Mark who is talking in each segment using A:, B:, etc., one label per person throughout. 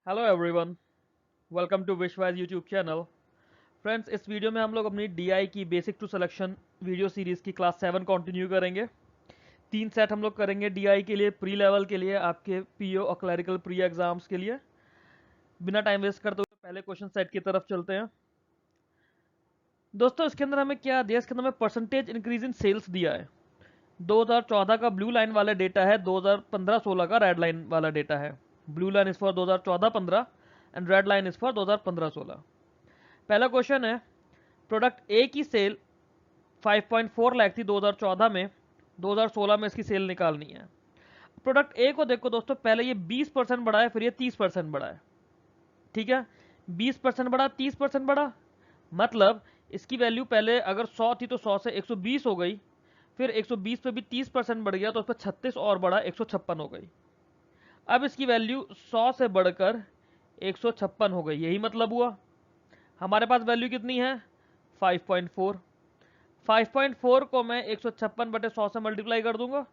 A: Hello everyone, welcome to Vishwas YouTube channel. Friends, इस video में हम लोग अपनी डीआई की basic to selection video series की क्लास 7 कंटिन्यू करेंगे। 3 सेट हम लोग करेंगे डीआई के लिए, प्री लेवल के लिए, आपके पीओ और क्लरिकल प्री एग्जाम्स के लिए। बिना टाइम वेस्ट करते हुए पहले क्वेश्चन सेट की तरफ चलते हैं। दोस्तों, इसके अंदर हमें क्या दिया? इसके अंदर हमें परसेंटेज इंक्रीज इन सेल्स दिया है। 2014 का ब्लू लाइन वाला डेटा है, 2015-16 का रेड लाइन वाला डेटा है। Blue line is for 2014-15 and red line is for 2015-16। पहला क्वेश्चन है, प्रोडक्ट ए की सेल 5.4 लाख थी 2014 में, 2016 में इसकी सेल निकालनी है। प्रोडक्ट ए को देखो दोस्तों, पहले ये 20% बढ़ा है, फिर ये 30% बढ़ा है। ठीक है, 20% बढ़ा, 30% बढ़ा, मतलब इसकी वैल्यू पहले अगर 100 थी तो 100 से 120 हो गई, फिर 120 पे भी 30% बढ़ गया तो उस पर 36 और बढ़ा, 156 हो गई। अब इसकी वैल्यू 100 से बढ़कर 156 हो गई, यही मतलब हुआ। हमारे पास वैल्यू कितनी है? 5.4। 5.4 को मैं 156/100 से मल्टीप्लाई कर दूंगा।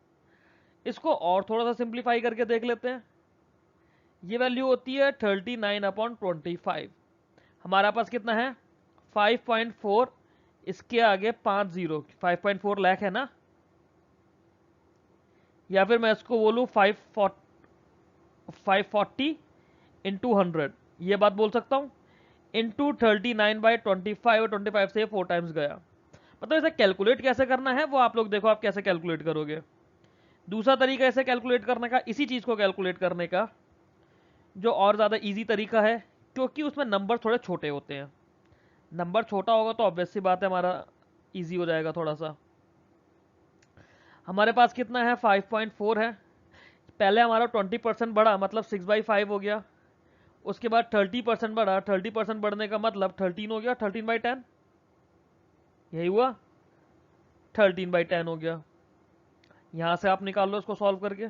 A: इसको और थोड़ा सा सिंप्लीफाई करके देख लेते हैं। ये वैल्यू होती है 39/25। हमारा पास कितना है? 5.4, इसके आगे 5 जीरो, 5.4 लाख है ना, या फिर मैं इसको बोलूँ 540 इंटू 100, ये बात बोल सकता हूँ। इंटू 39/25, और 25 से 4 टाइम्स गया। मतलब इसे कैलकुलेट कैसे करना है वो आप लोग देखो, आप कैसे कैलकुलेट करोगे। दूसरा तरीका इसे कैलकुलेट करने का, इसी चीज़ को कैलकुलेट करने का, जो और ज़्यादा इजी तरीका है, क्योंकि उसमें नंबर थोड़े छोटे होते हैं। नंबर छोटा होगा तो ऑब्वियस सी बात है हमारा इजी हो जाएगा थोड़ा सा। हमारे पास कितना है? 5.4 है। पहले हमारा 20% बढ़ा, मतलब 6/5 हो गया। उसके बाद 30% बढ़ा, 30% बढ़ने का मतलब 13 हो गया, 13/10, यही हुआ, 13/10 हो गया। यहाँ से आप निकाल लो इसको सॉल्व करके।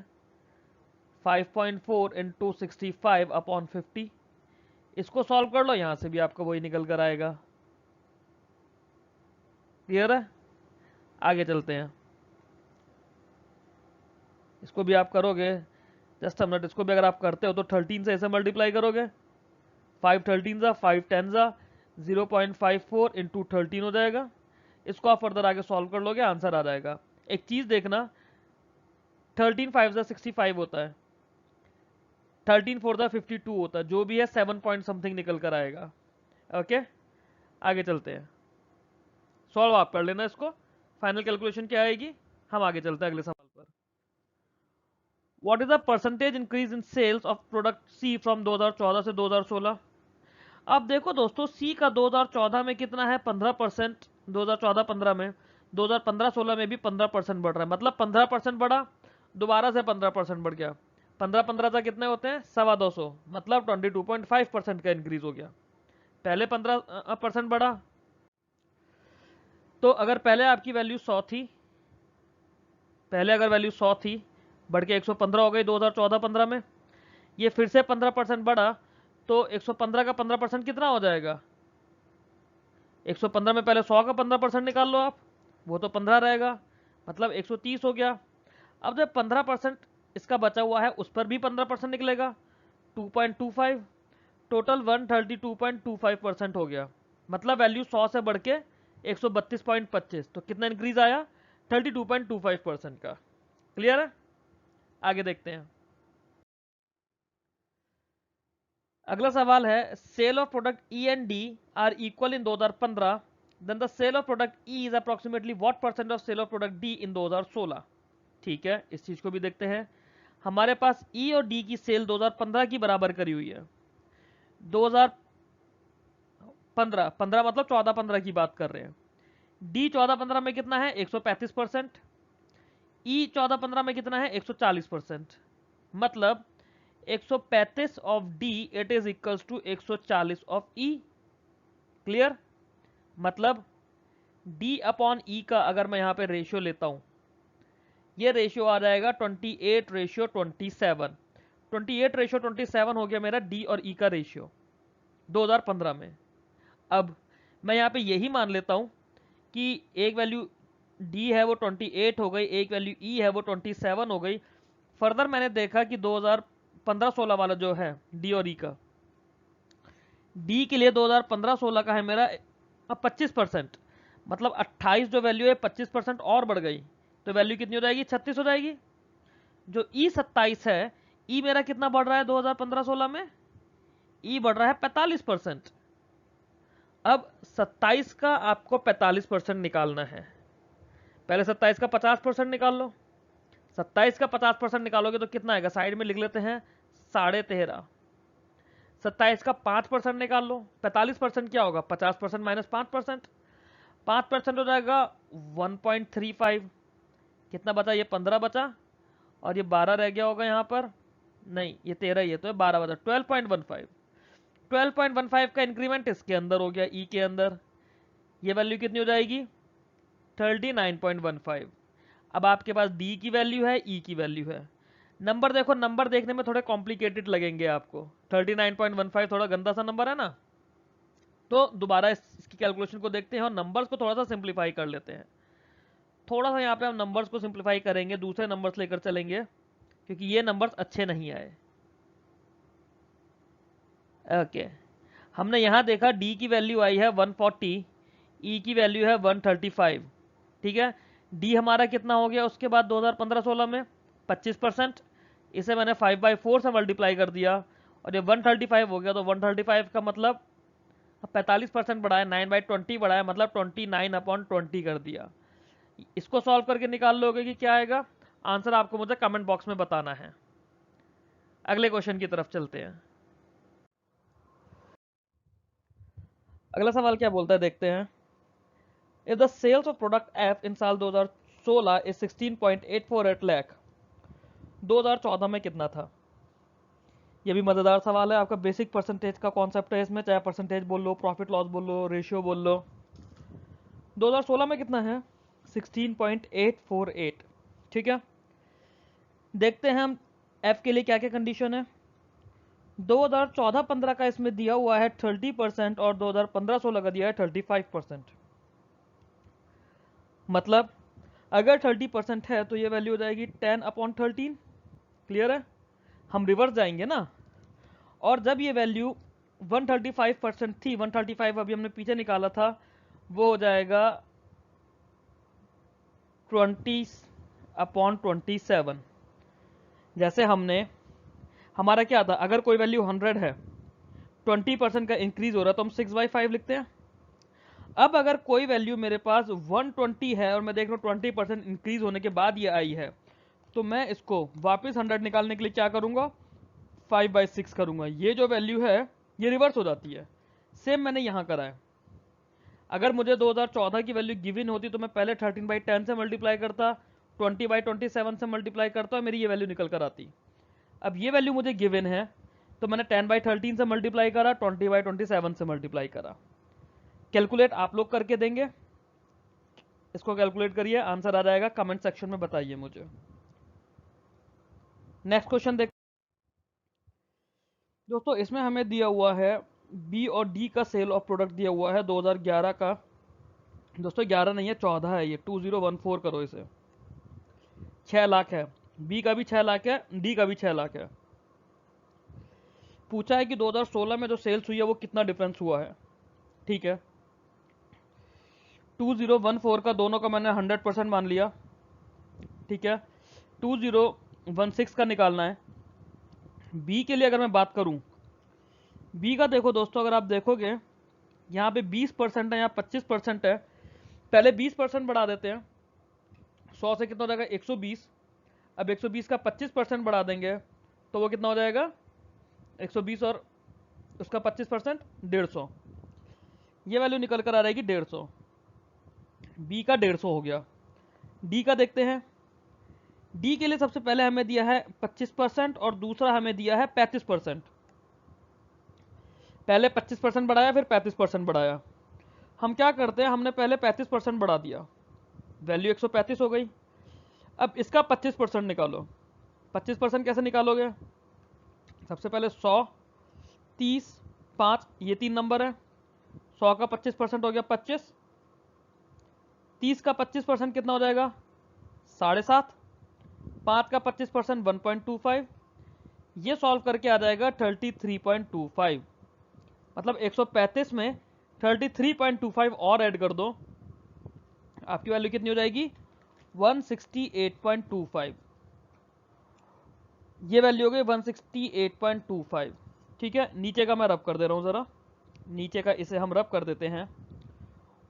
A: 5.4 इंटू 65/50, इसको सॉल्व कर लो, यहाँ से भी आपका वही निकल कर आएगा। क्लियर है? आगे चलते हैं। इसको भी आप करोगे, जस्ट अ मिनट, इसको भी अगर आप करते हो तो 13 से ऐसे मल्टीप्लाई करोगे, 5 13 जा, 5 10 जा, 0.54 इंटू 13 हो जाएगा। इसको आप फर्दर आगे सॉल्व कर लोगे, आंसर आ जाएगा। एक चीज़ देखना, 13 5 जा 65 होता है, 13 4 जा 52 होता है, जो भी है 7 पॉइंट समथिंग निकल कर आएगा। ओके, आगे चलते हैं। सॉल्व आप कर लेना इसको, फाइनल कैलकुलेशन क्या आएगी। हम आगे चलते हैं अगले सवाल पर। What is the percentage increase in sales of product C from 2014 से 2016? अब देखो दोस्तों, सी का 2014 में कितना है? 15%। 2014-15 में, 2015-16 में भी 15% बढ़ रहा है, मतलब 15% बढ़ा, दोबारा से 15% बढ़ गया। 15-15 का कितने होते हैं? 250, मतलब 22.5% का इंक्रीज हो गया। पहले 15% बढ़ा, तो अगर पहले आपकी वैल्यू 100 थी, पहले अगर वैल्यू 100 थी, बढ़ के 115 हो गई 2014-15 में, ये फिर से 15% बढ़ा, तो 115 का 15% कितना हो जाएगा? 115 में पहले 100 का 15% निकाल लो आप, वो तो 15 रहेगा, मतलब 130 हो गया। अब जब 15% इसका बचा हुआ है, उस पर भी 15% निकलेगा, 2.25, टोटल 132.25% हो गया। मतलब वैल्यू 100 से बढ़ के 132.25, तो कितना इंक्रीज आया? 32.25% का। क्लियर है? आगे देखते हैं। अगला सवाल है, sale of product E and D are equal in 2015, then the sale of product E is approximately what percent of sale of product D in 2016? ठीक है, इस चीज को भी देखते हैं। हमारे पास ई और डी की सेल 2015 की बराबर करी हुई है। 2015, 15 मतलब 14-15 की बात कर रहे हैं। डी 14-15 में कितना है? 135%। ई 14-15 में कितना है? 140%। मतलब 135 of D it is equals to 140 of E. Clear? मतलब डी अपॉन ई का अगर मैं यहां पे रेशियो लेता हूं, ये रेशियो आ जाएगा 28:27। 28:27 हो गया मेरा डी और ई का रेशियो 2015 में। अब मैं यहाँ पे यही मान लेता हूँ कि एक वैल्यू डी है वो 28 हो गई, एक वैल्यू ई है वो 27 हो गई। फर्दर मैंने देखा कि 2015-16 वाला जो है डी और ई का, डी के लिए 2015-16 का है मेरा 25%, मतलब 28 जो वैल्यू है 25% और बढ़ गई, तो वैल्यू कितनी हो जाएगी, 36 हो जाएगी। जो E27 है, ई मेरा कितना बढ़ रहा है 2015-16 में, ई बढ़ रहा है 45%। अब 27 का आपको 45% निकालना है। पहले 27 का 50% निकाल लो। 27 का 50% निकालोगे तो कितना आएगा, साइड में लिख लेते हैं 13.5। 27 का 5% निकाल लो, 45% क्या होगा, 50% माइनस 5%, 5% हो जाएगा 1.35। कितना बचा, ये 15 बचा, और ये 12 रह गया होगा यहाँ पर, नहीं ये 13 ही है, तो ये 12 बचा, 12.15। 12.15 का इंक्रीमेंट इसके अंदर हो गया, ई के अंदर, ये वैल्यू कितनी हो जाएगी, 39.15। अब आपके पास डी की वैल्यू है, ई की वैल्यू है। नंबर देखो, नंबर देखने में थोड़े कॉम्प्लिकेटेड लगेंगे आपको, 39.15 थोड़ा गंदा सा नंबर है ना, तो दोबारा इसकी कैलकुलेशन को देखते हैं और नंबर्स को थोड़ा सा सिंप्लीफाई कर लेते हैं। थोड़ा सा यहाँ पे हम नंबर्स को सिंप्लीफाई करेंगे, दूसरे नंबर्स लेकर चलेंगे, क्योंकि ये नंबर्स अच्छे नहीं आए। ओके, हमने यहाँ देखा डी की वैल्यू आई है 140, ई की वैल्यू है 135, ठीक है। डी हमारा कितना हो गया उसके बाद 2015-16 में 25%, इसे मैंने 5/4 से मल्टीप्लाई कर दिया, और ये 135 हो गया, तो 135 का मतलब 45% बढ़ाया, 9/20 बढ़ाया, मतलब 29/20 कर दिया। इसको सॉल्व करके निकाल लोगे कि क्या आएगा आंसर, आपको मुझे कमेंट बॉक्स में बताना है। अगले क्वेश्चन की तरफ चलते हैं। अगला सवाल क्या बोलता है, देखते हैं। If the sales of product F in साल 2016 इज 16.848 लाख, 2014 में कितना था। ये भी मजेदार सवाल है, आपका बेसिक परसेंटेज का कॉन्सेप्ट है इसमें, चाहे परसेंटेज बोल लो, प्रॉफिट लॉस बोल लो, रेशियो बोल लो। 2016 में कितना है, 16.848, ठीक है। देखते हैं हम एफ के लिए क्या क्या कंडीशन है। 2014-15 का इसमें दिया हुआ है 30% और 2015-16 का दिया है 35%। मतलब अगर 30% है तो ये वैल्यू हो जाएगी 10/13। क्लियर है, हम रिवर्स जाएंगे ना, और जब ये वैल्यू 135% थी, 135 अभी हमने पीछे निकाला था, वो हो जाएगा 20/27। जैसे हमने, हमारा क्या था, अगर कोई वैल्यू 100 है, 20% का इंक्रीज हो रहा है, तो हम 6/5 लिखते हैं। अब अगर कोई वैल्यू मेरे पास 120 है और मैं देख रहा हूँ 20% इंक्रीज होने के बाद ये आई है, तो मैं इसको वापस 100 निकालने के लिए क्या करूंगा, 5/6 करूंगा। ये जो वैल्यू है ये रिवर्स हो जाती है, सेम मैंने यहाँ करा है। अगर मुझे 2014 की वैल्यू गिवन होती तो मैं पहले 13/10 से मल्टीप्लाई करता, 20/27 से मल्टीप्लाई करता और मेरी ये वैल्यू निकल कर आती। अब ये वैल्यू मुझे गिवन है, तो मैंने 10/13 से मल्टीप्लाई करा, 20/27 से मल्टीप्लाई करा। कैलकुलेट आप लोग करके देंगे, इसको कैलकुलेट करिए, आंसर आ जाएगा, कमेंट सेक्शन में बताइए मुझे। नेक्स्ट क्वेश्चन देख दोस्तों, इसमें हमें दिया हुआ है बी और डी का सेल ऑफ प्रोडक्ट दिया हुआ है 2011 का। दोस्तों 11 नहीं है, 14 है, ये 2014 करो इसे। 6 लाख है, बी का भी 6 लाख है, डी का भी 6 लाख है। पूछा है कि 2016 में जो सेल्स हुई है वो कितना डिफरेंस हुआ है, ठीक है। 2014 का दोनों का मैंने 100% मान लिया, ठीक है। 2016 का निकालना है। बी के लिए अगर मैं बात करूं, बी का देखो दोस्तों, अगर आप देखोगे यहाँ पे 20% है, यहाँ 25% है। पहले 20% बढ़ा देते हैं, 100 से कितना हो जाएगा 120। अब 120 का 25% बढ़ा देंगे तो वो कितना हो जाएगा 120 और उसका 25% 150। ये वैल्यू निकल कर आ रहेगी 150। बी का 150 हो गया। डी का देखते हैं। डी के लिए सबसे पहले हमें दिया है 25% और दूसरा हमें दिया है 35%। पहले 25% बढ़ाया, फिर 35% बढ़ाया। हम क्या करते हैं, हमने पहले 35% बढ़ा दिया, वैल्यू 135 हो गई। अब इसका 25% निकालो। 25% कैसे निकालोगे, सबसे पहले 100, 30, 5, ये 3 नंबर है। 100 का 25% हो गया 25, 30 का 25% कितना हो जाएगा 7.5, 5 का 25% 1.25, ये सॉल्व करके आ जाएगा 33.25। मतलब 135 में 33.25 और ऐड कर दो, आपकी वैल्यू कितनी हो जाएगी 168.25। ये वैल्यू हो गई 168.25। ठीक है, नीचे का मैं रब कर दे रहा हूँ ज़रा, नीचे का इसे हम रब कर देते हैं।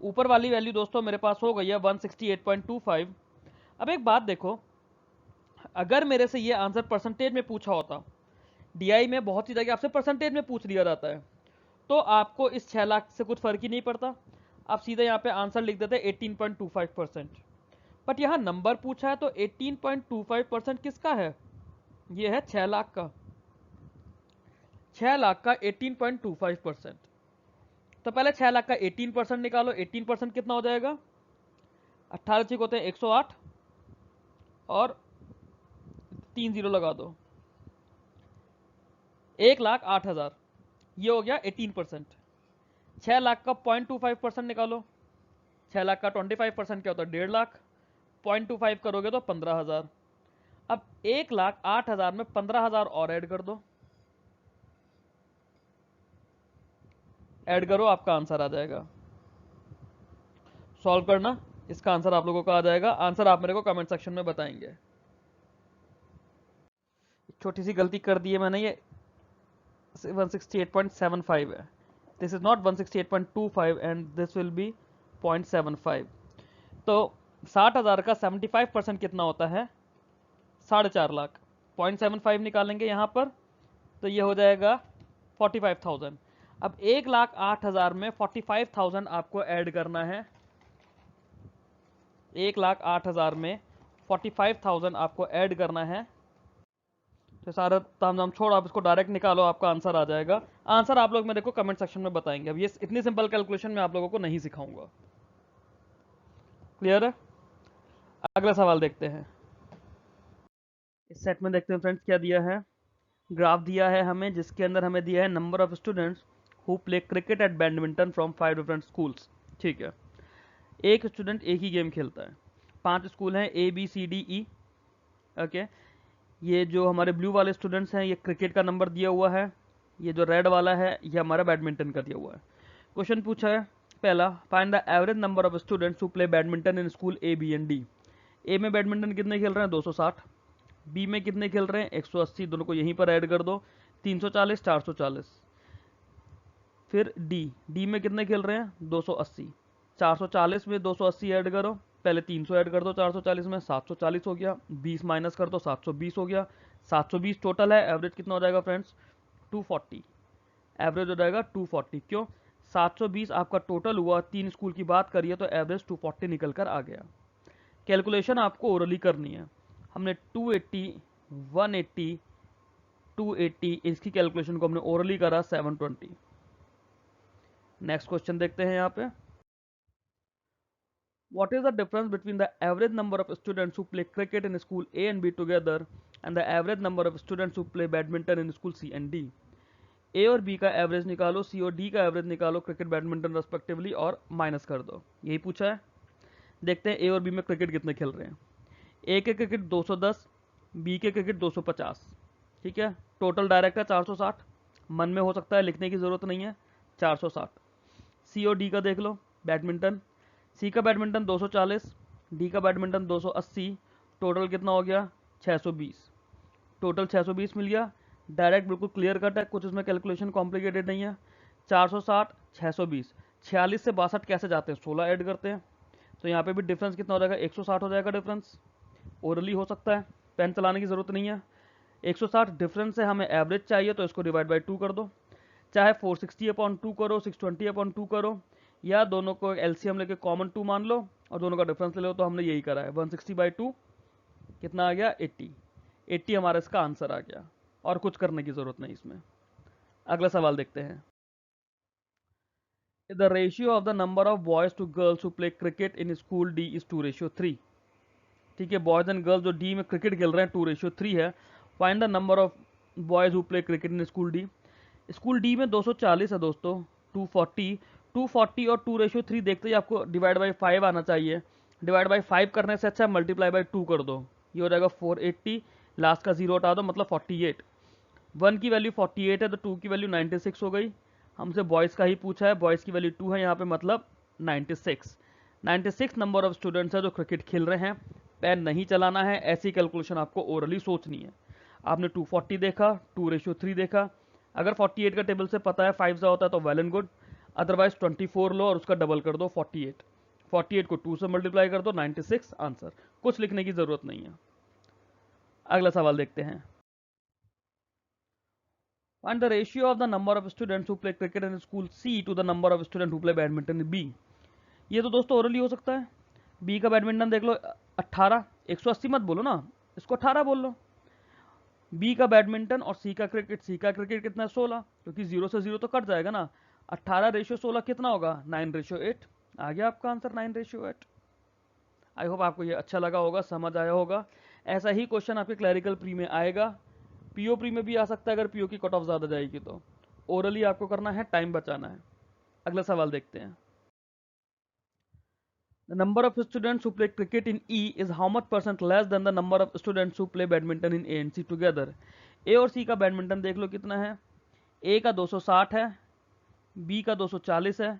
A: ऊपर वाली वैल्यू दोस्तों मेरे पास हो गई है 168.25। अब एक बात देखो, अगर मेरे से ये आंसर परसेंटेज में पूछा होता, डीआई में बहुत सी जगह आपसे परसेंटेज में पूछ लिया जाता है, तो आपको इस 6 लाख से कुछ फर्क ही नहीं पड़ता, आप सीधे यहाँ पे आंसर लिख देते 18.25%। बट यहाँ नंबर पूछा है तो 18.25% किसका है, ये है 6 लाख का, 6 लाख का 18.25%। तो पहले 6 लाख का 18% निकालो, 18% कितना हो जाएगा, 18 छीक होते हैं 108 और 3 जीरो लगा दो, 1,08,000, ये हो गया 18%। 6 लाख का 0.25% निकालो, 6 लाख का 25% क्या होता है 1.5 लाख, 0.25 करोगे तो 15,000। अब 1,08,000 में 15,000 और ऐड कर दो, ऐड करो, आपका आंसर आ जाएगा। सॉल्व करना, इसका आंसर आप लोगों का आ जाएगा। आंसर आप मेरे को कमेंट सेक्शन में बताएंगे। छोटी सी गलती कर दी है मैंने, ये 168.75 है, this is not 168.25 and this will be 0.75। तो 60,000 का 75% कितना होता है 4.5 लाख, 0.75 निकालेंगे यहाँ पर तो ये हो जाएगा 45,000। अब 1,08,000 में 45,000 आपको ऐड करना है, 1,08,000 में 45,000 आपको ऐड करना है। तो सारा तामझाम छोड़, आप इसको डायरेक्ट निकालो, आपका आंसर आ जाएगा। आंसर आप लोग मेरे को कमेंट सेक्शन में बताएंगे। अब ये इतनी सिंपल कैलकुलेशन मैं आप लोगों को नहीं सिखाऊंगा। क्लियर है? अगला सवाल देखते हैं। इस सेट में देखते हैं फ्रेंड्स क्या दिया है। ग्राफ दिया है हमें, जिसके अंदर हमें दिया है number of students who play cricket at badminton from 5 different schools. ठीक है, एक स्टूडेंट एक ही गेम खेलता है, 5 स्कूल हैं ABCDE। ओके, ये जो हमारे ब्लू वाले स्टूडेंट्स हैं ये क्रिकेट का नंबर दिया हुआ है, ये जो रेड वाला है ये हमारा बैडमिंटन का दिया हुआ है। क्वेश्चन पूछा है पहला, find the average number of students who play badminton in school A, B and D। ए में बैडमिंटन कितने खेल रहे हैं 260, बी में कितने खेल रहे हैं 180, दोनों को यहीं पर ऐड कर दो 340 440। फिर डी में कितने खेल रहे हैं 280, 440 में 280 ऐड करो, पहले 300 ऐड कर दो 440 में, 740 हो गया, 20 माइनस कर दो 720 हो गया, 720 टोटल है। एवरेज कितना हो जाएगा फ्रेंड्स 240, एवरेज हो जाएगा 240। क्यों 720 आपका टोटल हुआ, 3 स्कूल की बात करिए तो एवरेज 240 निकल कर आ गया। कैलकुलेशन आपको ओरली करनी है, हमने 280 180 280 इसकी कैलकुलेशन को हमने ओरली करा 720। नेक्स्ट क्वेश्चन देखते हैं यहाँ पे, what is the difference between the average number of students who play cricket in school A and B together and the average number of students who play badminton in school C and D। A और B का average निकालो, C और D का average निकालो cricket badminton respectively और minus कर दो, यही पूछा है। देखते हैं A और B में क्रिकेट कितने खेल रहे हैं। A के क्रिकेट 210, B के क्रिकेट 250। ठीक है, टोटल डायरेक्ट है 460, मन में हो सकता है लिखने की ज़रूरत नहीं है 460। C और D का देख लो, बैडमिंटन, सी का बैडमिंटन 240, डी का बैडमिंटन 280, टोटल कितना हो गया 620, टोटल 620 मिल गया। डायरेक्ट बिल्कुल क्लियर कट है, कुछ इसमें कैलकुलेशन कॉम्प्लिकेटेड नहीं है। 460 620, 46 से 62 कैसे जाते हैं 16 ऐड करते हैं, तो यहाँ पे भी डिफरेंस कितना हो जाएगा 160 हो जाएगा डिफरेंस। ओरली हो सकता है, पेन चलाने की ज़रूरत नहीं है। 160 डिफरेंस से हमें एवरेज चाहिए तो इसको डिवाइड बाई 2 कर दो, चाहे 460/2 करो 620/2 करो, या दोनों को एलसीएम लेके कॉमन 2 मान लो और दोनों का डिफरेंस ले लो, तो हमने यही करा है 160/2 कितना आ गया 80 हमारा इसका आंसर आ गया, और कुछ करने की जरूरत नहीं इसमें। अगला सवाल देखते हैं, the ratio of the number of boys to girls who play cricket in school D is 2:3। ठीक है, बॉयज एंड गर्ल्स जो डी में क्रिकेट खेल रहे हैं 2:3 है। Find the number of boys who play cricket in school D. School D में 240 है दोस्तों, 240 और 2:3 देखते ही आपको डिवाइड बाई 5 आना चाहिए। डिवाइड बाई 5 करने से अच्छा मल्टीप्लाई बाई 2 कर दो, ये हो जाएगा 480, लास्ट का 0 हटा दो मतलब 48। 1 की वैल्यू 48 है तो 2 की वैल्यू 96 हो गई। हमसे बॉयज़ का ही पूछा है, बॉयज़ की वैल्यू 2 है यहाँ पे, मतलब 96 नंबर ऑफ स्टूडेंट्स है जो क्रिकेट खेल रहे हैं। पेन नहीं चलाना है, ऐसी कैलकुलेशन आपको ओरली सोचनी है। आपने 240 देखा, 2:3 देखा, अगर 48 का टेबल से पता है 5 होता है तो वेल एंड गुड, अदरवाइज 24 लो और उसका डबल कर दो 48 को 2 से मल्टीप्लाई कर दो, 96 आंसर। कुछ लिखने की जरूरत नहीं है। अगला सवाल देखते हैं। Find the ratio of the number of students who play cricket in school C to the number of students who play badminton in B। ये तो दोस्तों ओरली हो सकता है। B का बैडमिंटन देख लो 18, 180 मत बोलो ना, इसको 18 बोल लो। B का बैडमिंटन और C का क्रिकेट कितना है 16, क्योंकि 0 से 0 तो कट जाएगा ना। 18:16 कितना होगा 9:8। आ गया आपका आंसर 9:8। आई होप आपको ये अच्छा लगा होगा, समझ आया होगा। ऐसा ही क्वेश्चन आपके क्लैरिकल प्री में आएगा, पीओ प्री में भी आ सकता है अगर पीओ की कट ऑफ ज़्यादा जाएगी तो। ओरली आपको करना है, टाइम बचाना है। अगला सवाल देखते हैं। The number of students who play cricket in E is how much % less than the number of students who play badminton in A and C together। A और C का बैडमिंटन देख लो कितना है। A का 260 है, B का 240 है,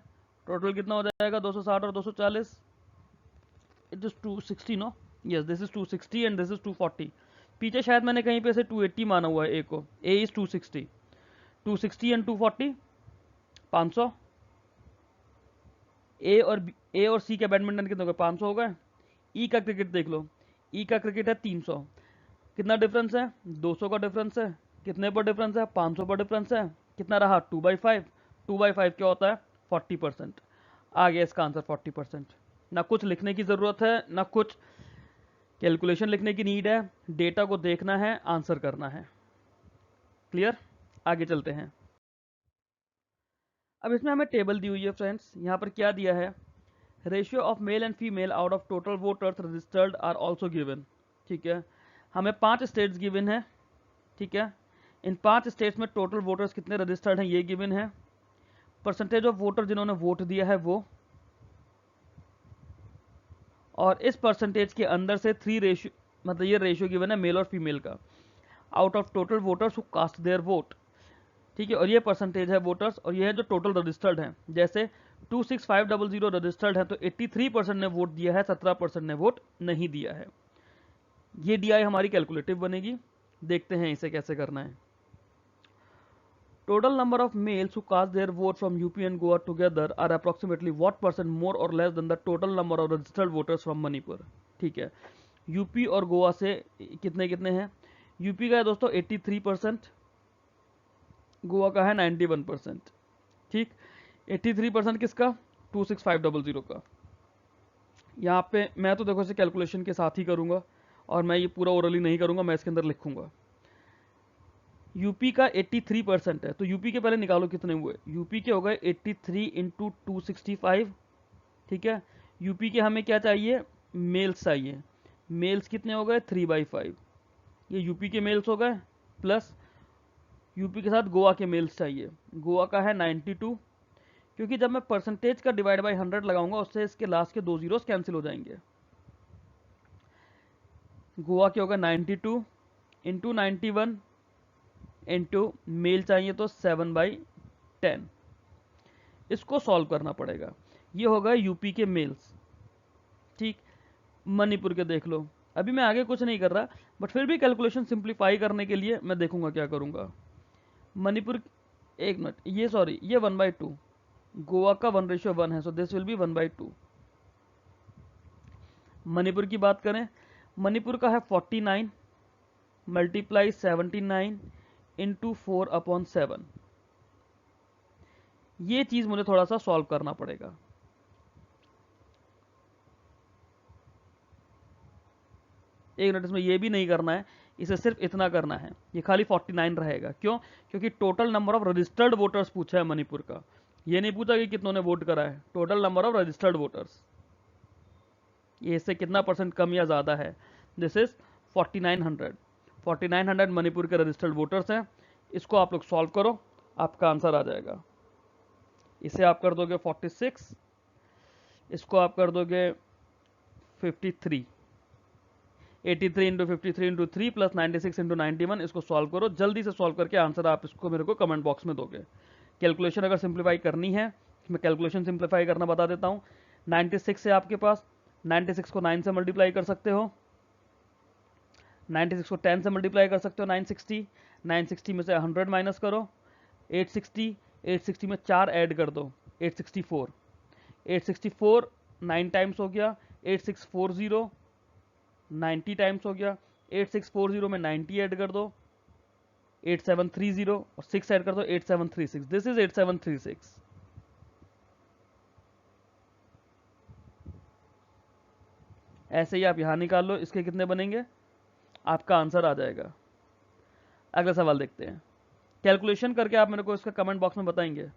A: total कितना हो जाएगा 260 और 240। It is 260 no, yes this is 260 and this is 240। पीछे शायद मैंने कहीं पे से 280 माना हुआ है ए को। ए इज 260 एंड 240 500। ए और सी के बैडमिंटन कितने हो गए 500 हो गए। ई का क्रिकेट देख लो, ई का क्रिकेट है 300, कितना डिफरेंस है 200 का डिफरेंस है। कितने पर डिफरेंस है 500 पर डिफरेंस है। कितना रहा 2/5, 2/5 क्या होता है 40%। आ गया इसका आंसर 40%। ना कुछ लिखने की ज़रूरत है, ना कुछ कैलकुलेशन लिखने की नीड है, डेटा को देखना है, आंसर करना है। क्लियर, आगे चलते हैं। अब इसमें हमें टेबल दी हुई है फ्रेंड्स। यहाँ पर क्या दिया है, ratio of male and female out of total voters registered are also given. ठीक है, हमें 5 स्टेट्स गिवन है। ठीक है, इन 5 स्टेट्स में टोटल वोटर्स कितने रजिस्टर्ड हैं ये गिवन है। परसेंटेज ऑफ वोटर जिन्होंने वोट दिया है वो, और इस परसेंटेज के अंदर से 3 रेशियो, मतलब ये रेशियो गिवन है मेल और फीमेल का, out of total voters who cast their vote. ठीक है, और ये परसेंटेज है वोटर्स, और ये है जो टोटल रजिस्टर्ड हैं। जैसे 26500 रजिस्टर्ड है तो 83% ने वोट दिया है, 17% ने वोट नहीं दिया है। ये डीआई हमारी कैलकुलेटिव बनेगी। देखते हैं इसे कैसे करना है। Total number of males who cast their vote from UP and Goa together are approximately what % more और less than the total number of registered voters from Manipur. ठीक है, यूपी और गोवा से कितने कितने हैं। यूपी का है दोस्तों 83%, गोवा का है 91%। ठीक, 83% किसका 26500 का। यहाँ पे मैं तो देखो इसे कैलकुलेशन के साथ ही करूँगा, और मैं ये पूरा ओरली नहीं करूँगा, मैं इसके अंदर लिखूंगा। यूपी का 83% है तो यूपी के पहले निकालो कितने हुए। यूपी के हो गए 83 इंटू 265। ठीक है, यूपी के हमें क्या चाहिए मेल्स चाहिए। मेल्स कितने हो गए 3/5, ये यूपी के मेल्स हो गए, प्लस यूपी के साथ गोवा के मेल्स चाहिए। गोवा का है 92, क्योंकि जब मैं परसेंटेज का डिवाइड बाई 100 लगाऊंगा उससे इसके लास्ट के 2 जीरोस कैंसिल हो जाएंगे। गोवा के होगा 92 इंटू 91 इंटू मेल चाहिए तो 7/10। इसको सॉल्व करना पड़ेगा। ये होगा यूपी के मेल्स। ठीक, मणिपुर के देख लो। अभी मैं आगे कुछ नहीं कर रहा, बट फिर भी कैलकुलेशन सिंप्लीफाई करने के लिए मैं देखूंगा क्या करूंगा। मणिपुर, एक मिनट, ये सॉरी ये 1/2, गोवा का 1:1 है, so this will be 1/2। Manipur की बात करें, मणिपुर का है 49 मल्टीप्लाई 79 इंटू 4/7। ये चीज मुझे थोड़ा सा सॉल्व करना पड़ेगा। एक मिनट, इसमें ये भी नहीं करना है, इसे सिर्फ इतना करना है, ये खाली 49 रहेगा। क्यों, क्योंकि total number of registered voters पूछा है मणिपुर का, ये नहीं पूछा कि कितनों ने वोट करा है। Total number of registered voters, ये इससे कितना % कम या ज़्यादा है। दिस इज 4900 मणिपुर के रजिस्टर्ड वोटर्स हैं। इसको आप लोग सॉल्व करो, आपका आंसर आ जाएगा। इसे आप कर दोगे 46, इसको आप कर दोगे 53, 83 इंटू 53 इंटू 3 प्लस 96 इंटू 91। इसको सॉल्व करो, जल्दी से सॉल्व करके आंसर आप इसको मेरे को कमेंट बॉक्स में दोगे। कैलकुलेशन अगर सिंप्लीफाई करनी है, मैं कैलकुलेशन सिंप्लीफाई करना बता देता हूँ। 96 है आपके पास, 96 को 9 से मल्टीप्लाई कर सकते हो, 96 को 10 से मल्टीप्लाई कर सकते हो, 960, 960 में से 100 माइनस करो, 860, 860 में 4 ऐड कर दो, 864, 864 9 टाइम्स हो गया, 8640 90 टाइम्स हो गया, 8640 में 90 ऐड कर दो, 8730 और 6 ऐड कर दो, 8736। This is 8736। ऐसे ही आप यहां निकाल लो, इसके कितने बनेंगे, आपका आंसर आ जाएगा। अगला सवाल देखते हैं, कैलकुलेशन करके आप मेरे को इसका कमेंट बॉक्स में बताएंगे।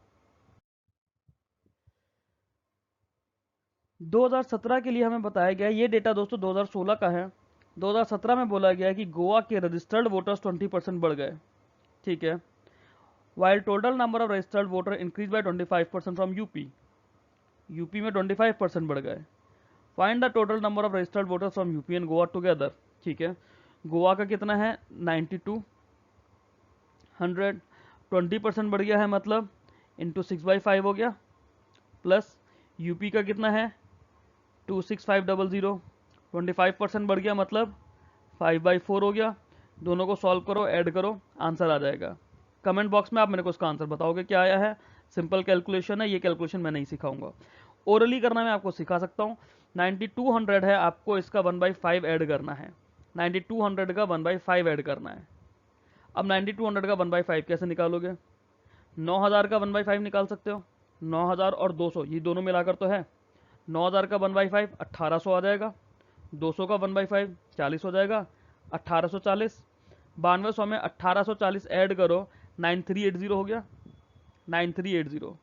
A: 2017 के लिए हमें बताया गया, ये डेटा दोस्तों 2016 का है। 2017 में बोला गया कि गोवा के रजिस्टर्ड वोटर्स 20% बढ़ गए, ठीक है, while total number of registered voter increase by 25% from UP, UP में 25% बढ़ गए। Find the total number of registered voters from UP and Goa together, ठीक है, गोवा का कितना है 92, 100, 20% बढ़ गया है मतलब इंटू 6/5 हो गया, प्लस यूपी का कितना है 26500, 25% बढ़ गया मतलब 5/4 हो गया। दोनों को सॉल्व करो, ऐड करो, आंसर आ जाएगा। कमेंट बॉक्स में आप मेरे को उसका आंसर बताओगे क्या आया है। सिंपल कैलकुलेशन है, ये कैलकुलेशन मैं नहीं सिखाऊंगा, ओरली करना मैं आपको सिखा सकता हूँ। 9200 है, आपको इसका 1/5 ऐड करना है, 9200 का 1/5 ऐड करना है। अब 9200 का 1/5 कैसे निकालोगे, 9000 का 1/5 निकाल सकते हो, 9000 और 200 ये दोनों मिलाकर तो है, 9000 का 1/5 1800 आ जाएगा, 200 का 1/5 40 हो जाएगा, 1840, 9200 में 1840 ऐड करो, 9380 हो गया, 9380।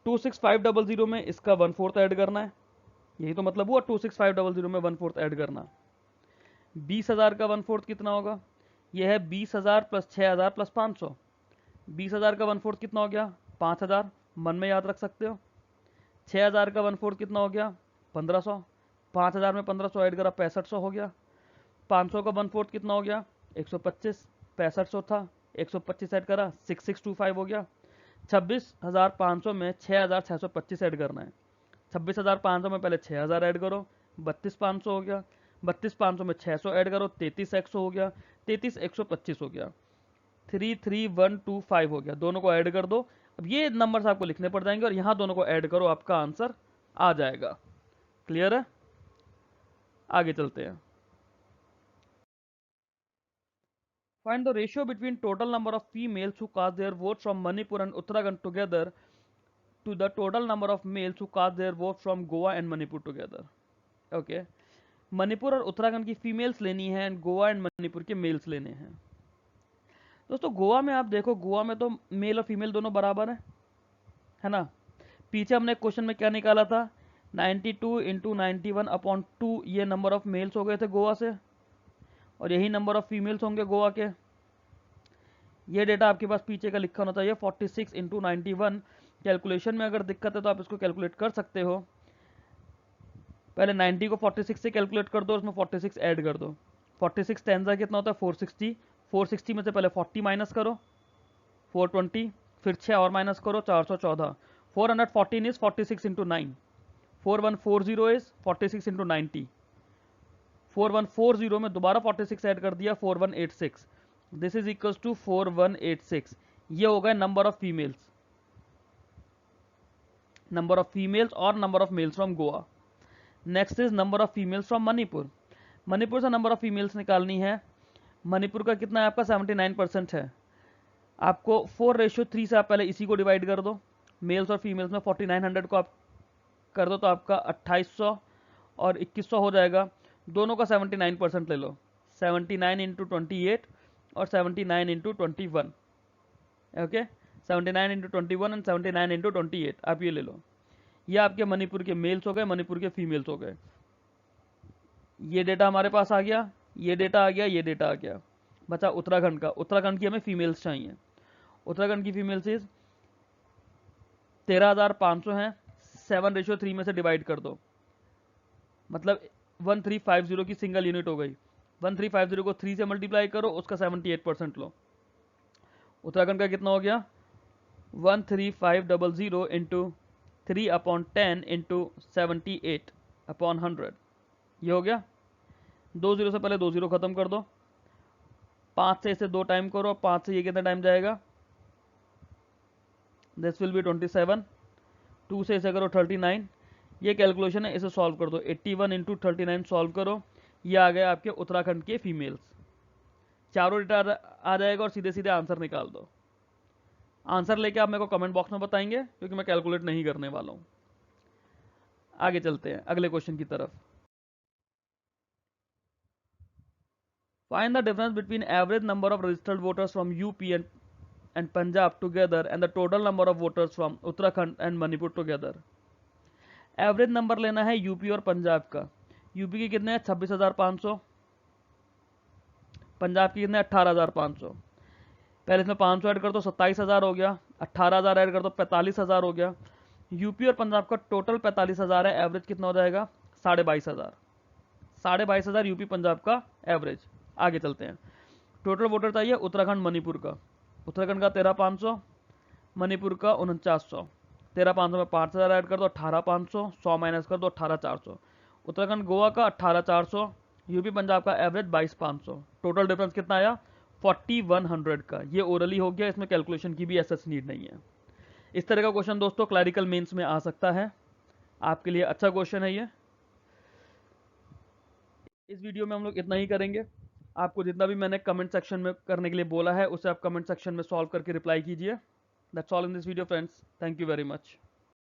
A: 26500 में इसका 1/4 ऐड करना है, यही तो मतलब हुआ 26500 में 1/4 ऐड करना। 20,000 का 1/4 कितना होगा, यह है 20,000 प्लस 6,000 प्लस 500, 20,000 का 1/4 कितना हो गया 5,000, मन में याद रख सकते हो। 6,000 का 1/4 कितना हो गया 1500, 5,000 में 1500 ऐड करा 6500 हो गया। 500 का 1/4 कितना हो गया 125, 6500 था, 125 ऐड करा 6625 हो गया। 26,500 में 6,625 ऐड करना है, 26,500 में पहले 6,000 ऐड करो, 32,500 हो गया, 32,500 में 600 ऐड करो, 33,100 हो गया, 33,125 हो गया, 33,125 हो गया। दोनों को ऐड कर दो, अब ये नंबर्स आपको लिखने पड़ जाएंगे और यहाँ दोनों को ऐड करो, आपका आंसर आ जाएगा। क्लियर है, आगे चलते हैं। Find the ratio between total number of females who cast their votes from Manipur and Uttarakhand together to the total number of males who cast their votes from Goa and Manipur together. Okay. Manipur और उत्तराखंड की females लेनी है and Goa and Manipur के mails लेने हैं। दोस्तों गोवा में आप देखो, गोवा में तो मेल और फीमेल दोनों बराबर है ना। पीछे हमने क्वेश्चन में क्या निकाला था, 92 इंटू 91/2 ये नंबर ऑफ मेल्स हो गए थे गोवा से, और यही नंबर ऑफ फीमेल्स होंगे गोवा के। ये डेटा आपके पास पीछे का लिखा होना चाहिए 46 इंटू 91। कैलकुलेशन में अगर दिक्कत है तो आप इसको कैलकुलेट कर सकते हो। पहले 90 को 46 से कैलकुलेट कर दो, उसमें 46 ऐड कर दो, 46 10 कितना होता है 460, 460 में से पहले 40 माइनस करो 420, फिर 6 और माइनस करो 414, 414 इज 46 इंटू 9, 4140 इज 46 इंटू 90, 4140 में दोबारा 46 ऐड कर दिया 4186, दिस इज इक्वल्स टू 4186। ये हो गए number of females, number of females और number of males from Goa. Next is number of females from Manipur. Manipur से नंबर ऑफ फीमेल्स निकालनी है। मणिपुर का कितना है आपका 79% है। आपको 4:3 से आप पहले इसी को डिवाइड कर दो, मेल्स और फीमेल्स में 4900 को आप कर दो तो आपका 2800 और 2100 हो जाएगा। दोनों का 79% ले लो, 79 इंटू 28 और 79 into 21, okay, 79 into 21 and 79 into 28 आप ये ले लो। ये आपके मणिपुर के मेल्स हो गए, मणिपुर के फीमेल्स हो गए। ये डेटा हमारे पास आ गया, ये डेटा आ गया, ये डेटा आ गया। बचा उत्तराखंड का, उत्तराखंड की हमें फीमेल्स चाहिए। उत्तराखंड की फीमेल्स इज 13,500 हैं, 7:3 में से डिवाइड कर दो, मतलब 1350 की सिंगल यूनिट हो गई। 1350 को 3 से मल्टीप्लाई करो, उसका 78% लो। उत्तराखंड का कितना हो गया 13500 इंटू 3/10 इंटू 78/100, ये हो गया। 2 जीरो से पहले 2 जीरो खत्म कर दो, 5 से इसे 2 टाइम करो, 5 से ये कितना टाइम जाएगा, दिस विल बी 27, 2 से इसे करो 39, ये कैलकुलेशन है, इसे सॉल्व कर दो, 81 इंटू 39 सॉल्व करो, ये आ गया आपके उत्तराखंड के फीमेल्स। चारों डेटा आ जाएगा और सीधे सीधे आंसर निकाल दो। आंसर लेके आप मेरे को कमेंट बॉक्स में बताएंगे, क्योंकि मैं कैलकुलेट नहीं करने वाला हूँ। आगे चलते हैं अगले क्वेश्चन की तरफ। Find the difference between average number of registered voters from UP and Punjab together and the total number of voters from Uttarakhand and Manipur together. Average number लेना है यूपी और पंजाब का। यूपी के कितने हैं 26,500, पंजाब के कितने 18,500। पहले इसमें 500 ऐड कर दो 27,000 हो गया, 18,000 ऐड कर दो 45,000 हो गया। यूपी और पंजाब का टोटल 45,000 है, एवरेज कितना हो जाएगा 22,500। 22,500 यूपी पंजाब का एवरेज। आगे चलते हैं। टोटल वोटर चाहिए उत्तराखंड मणिपुर का। उत्तराखंड का 13,500, मणिपुर का 49,100। 13,500 में 5,000 ऐड कर दो 18,500, 100 माइनस कर दो 18,400। उत्तराखंड गोवा का 18,400, यूपी पंजाब का एवरेज 22,500। टोटल डिफरेंस कितना आया 4,100 का। ये ओरली हो गया, इसमें कैलकुलेशन की भी एसएस नीड नहीं है। इस तरह का क्वेश्चन दोस्तों क्लैरिकल मेंस में आ सकता है, आपके लिए अच्छा क्वेश्चन है ये। इस वीडियो में हम लोग इतना ही करेंगे। आपको जितना भी मैंने कमेंट सेक्शन में करने के लिए बोला है उसे आप कमेंट सेक्शन में सॉल्व करके रिप्लाई कीजिए। That's all in this video friends, thank you very much.